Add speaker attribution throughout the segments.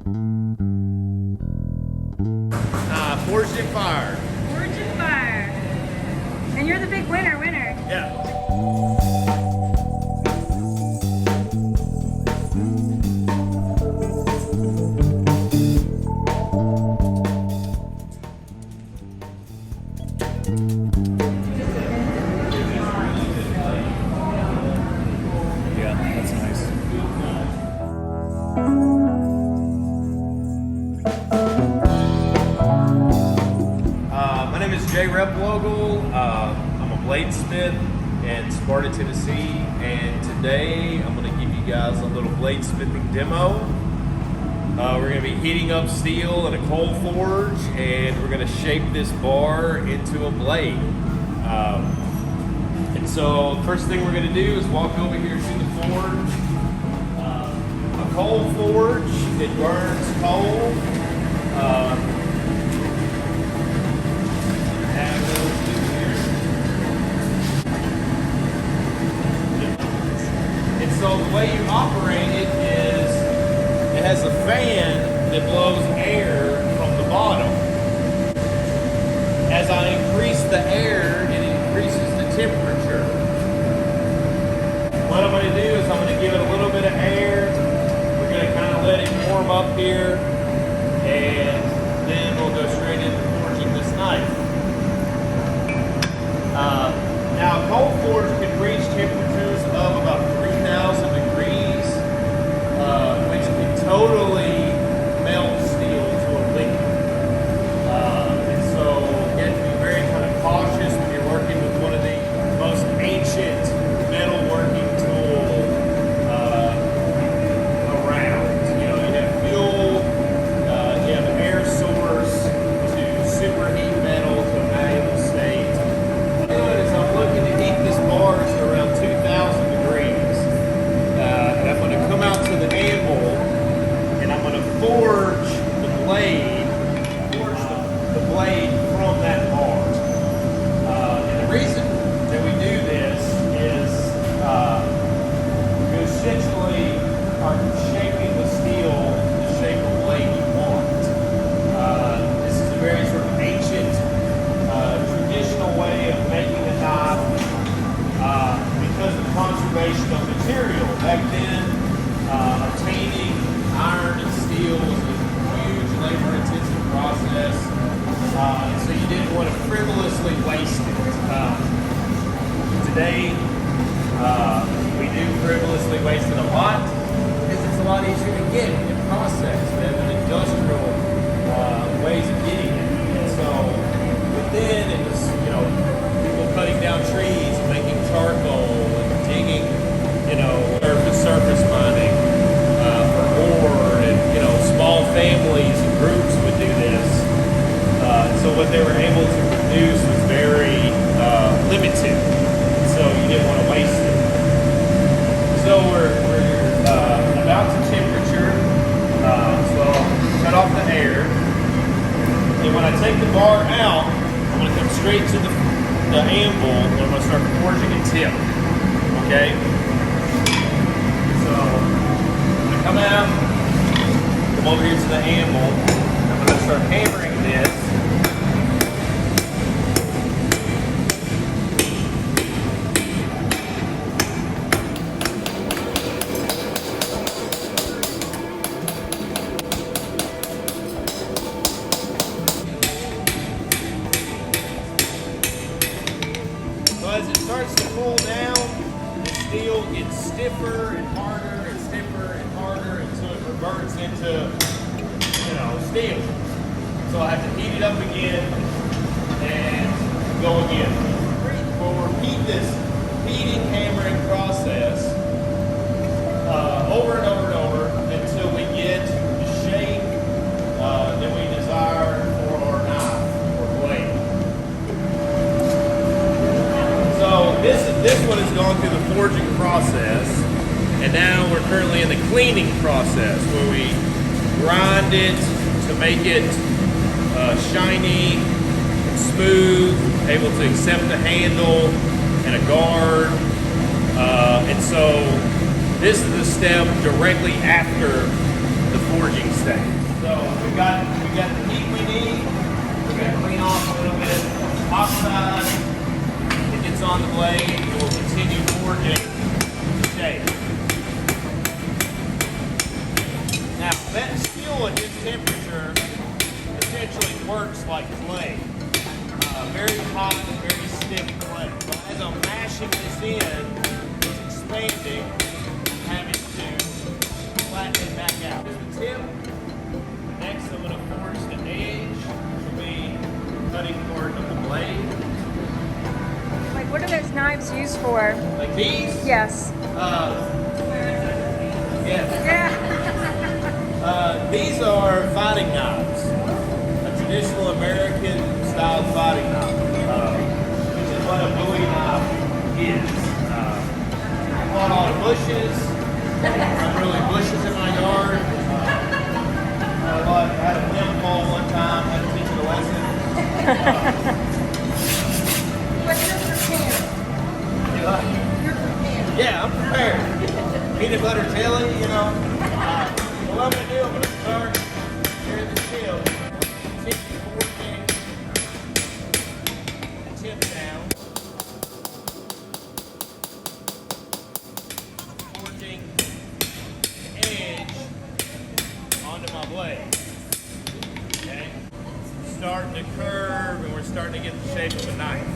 Speaker 1: Forged and fired.
Speaker 2: Forged and fired. And you're the big winner.
Speaker 1: Yeah.
Speaker 3: That's nice.
Speaker 1: My name is Jay Replogle. I'm a bladesmith in Sparta, Tennessee, and today I'm going to give you guys a little bladesmithing demo. We're going to be heating up steel in a coal forge, and we're going to shape this bar into a blade. And so first thing we're going to do is walk over here to the forge. A coal forge, it burns coal. And so the way you operate it is it has a fan that blows air from the bottom. As I increase the air, it increases the temperature. What I'm going to do is I'm going to give it a little bit of air. We're going to kind of let it warm up here, and then we'll go straight into forging this knife. Now, a coal forge can reach temperatures of about 3,000 degrees, which can totally melt steel to a liquid. And so you have to be very kind of cautious when you're working with one of the most ancient metalworking tools around. You know, you have fuel, you have an air source to superheat metal to a malleable state. I'm looking to heat this bar to around 2,000 degrees. And I'm going to come out to the anvil and I'm going to forge the blade from that bar. And the reason that we do this is you essentially are shaping the steel the shape of blade you want. This is a very sort of ancient, traditional way of making a knife because of conservation of material. Back then, obtaining iron and steel was a huge labor-intensive process, so you didn't want to frivolously waste it. Today, we do frivolously waste it a lot because it's a lot easier to get and process. We have an industrial ways of getting it. And so, but then it was, you know, people cutting down trees and making charcoal and digging, you know, surface mining for ore, and, you know, small families and groups would do this. So what they were able to produce was very limited. So you didn't want to waste it. So we're about to temperature. So I'll cut off the air. And when I take the bar out, I'm going to come straight to the anvil, and I'm going to start forging a tip. Okay? So I'm going to come out, come over here to the anvil, and I'm going to start hammering this. As it starts to cool down, the steel gets stiffer and harder and stiffer and harder until it reverts into, you know, steel. So I have to heat it up again and go again. We'll repeat this heating, hammering process over and over and over until we get the shape that we desire for our knife or blade. So this one has gone through the forging process, and now we're currently in the cleaning process where we grind it to make it shiny, smooth, able to accept the handle and a guard. And so this is the step directly after the forging stage. Now, that steel at this temperature essentially works like clay. Very hot and very stiff clay. But as I'm mashing this in, it's expanding, I'm having to flatten it back out. Here's the tip. Next, I'm going to forge the edge, which will be cutting part of the blade.
Speaker 2: Like, what are those knives used for?
Speaker 1: Like these?
Speaker 2: Yes.
Speaker 1: Yes.
Speaker 2: Yeah.
Speaker 1: These are fighting knives. A traditional American style fighting knife, which is what a Bowie knife is. I bought all the bushes. Not really bushes in my yard. I had a limb fall one time, had to teach it a lesson.
Speaker 2: But you're prepared. You're prepared.
Speaker 1: Yeah, I'm prepared. Peanut butter jelly, you know. What I'm going to do, I'm going to start here at the tip. Tip forging the tip down. Forging the edge onto my blade. Okay? Starting to curve and we're starting to get the shape of a knife.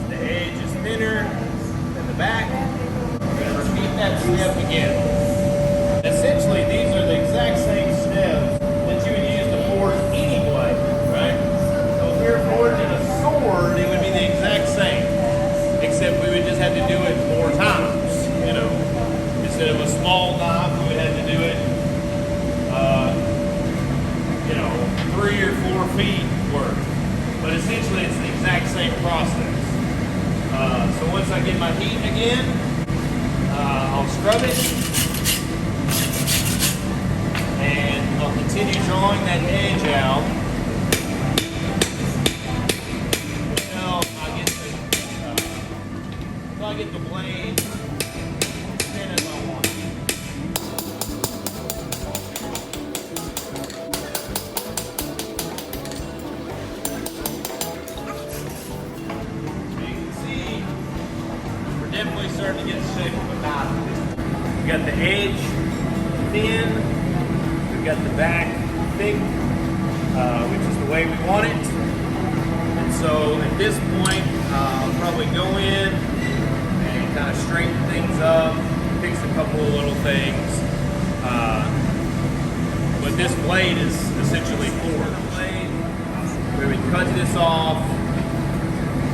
Speaker 1: The edge is thinner than the back. We're going to repeat that step again. Essentially, these are the exact same steps that you would use to forge any blade, right? So if we were forging a sword, it would be the exact same, except we would just have to do it more times, you know. Instead of a small knife, we would have to do it, 3 or 4 feet worth. But essentially, it's the exact same process. So once I get my heat again, I'll scrub it. And I'll continue drawing that edge out until I get the blade as thin as I want. So you can see we're definitely starting to get the shape of a knife. We got the edge thin. Got the back thick, which is the way we want it. And so at this point, I'll probably go in and kind of straighten things up, fix a couple of little things. But this blade is essentially forged. We would cut this off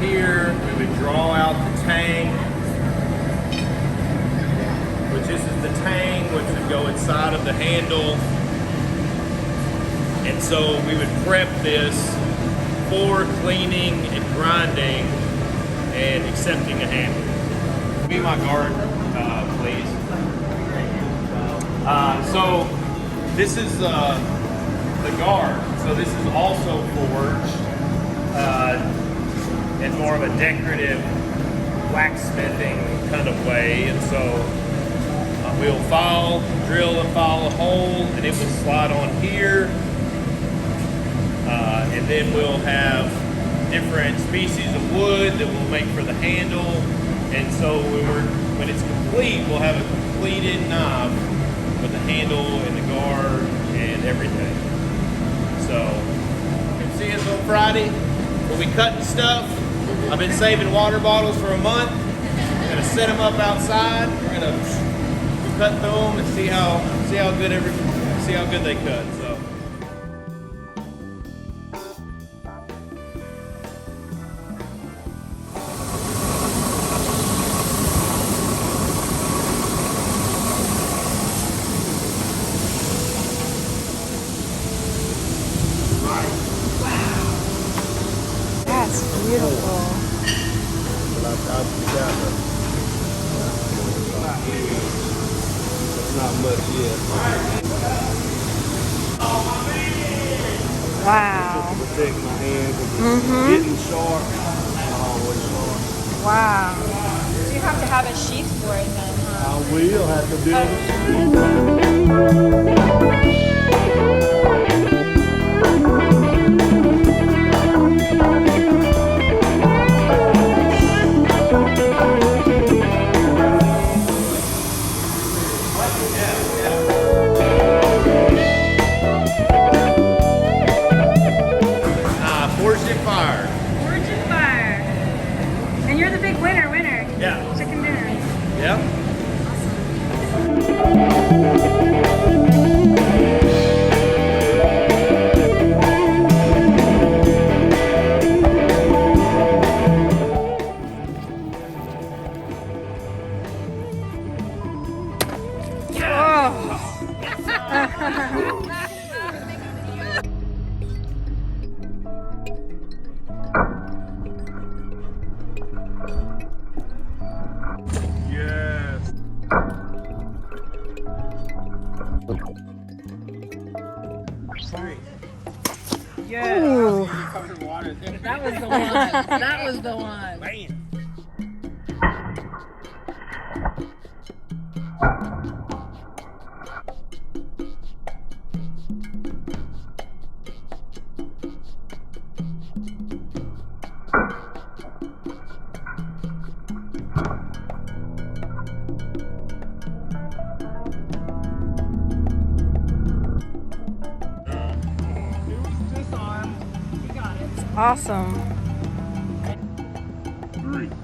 Speaker 1: here. We would draw out the tang, which this is the tang, which would go inside of the handle. And so we would prep this for cleaning and grinding and accepting a handle. Be my guard, please. So this is the guard. So this is also forged in more of a decorative blacksmithing kind of way. And so we'll drill and file a hole, and it will slide on here. And then we'll have different species of wood that we'll make for the handle. And so when it's complete, we'll have a completed knife with the handle and the guard and everything. So you can see us on Friday. We'll be cutting stuff. I've been saving water bottles for a month. We're gonna set them up outside. We're gonna cut through them and see how good they cut. So.
Speaker 2: That's beautiful.
Speaker 3: Not much yet.
Speaker 2: Wow.
Speaker 3: Protect my hand because it's getting sharp. Not always sharp.
Speaker 2: Wow. So you have to have a sheath for it then, huh?
Speaker 3: I will have to build Yes.
Speaker 2: Ooh.
Speaker 4: That was the one. That was the one.
Speaker 3: Man.
Speaker 2: Awesome.
Speaker 3: 3.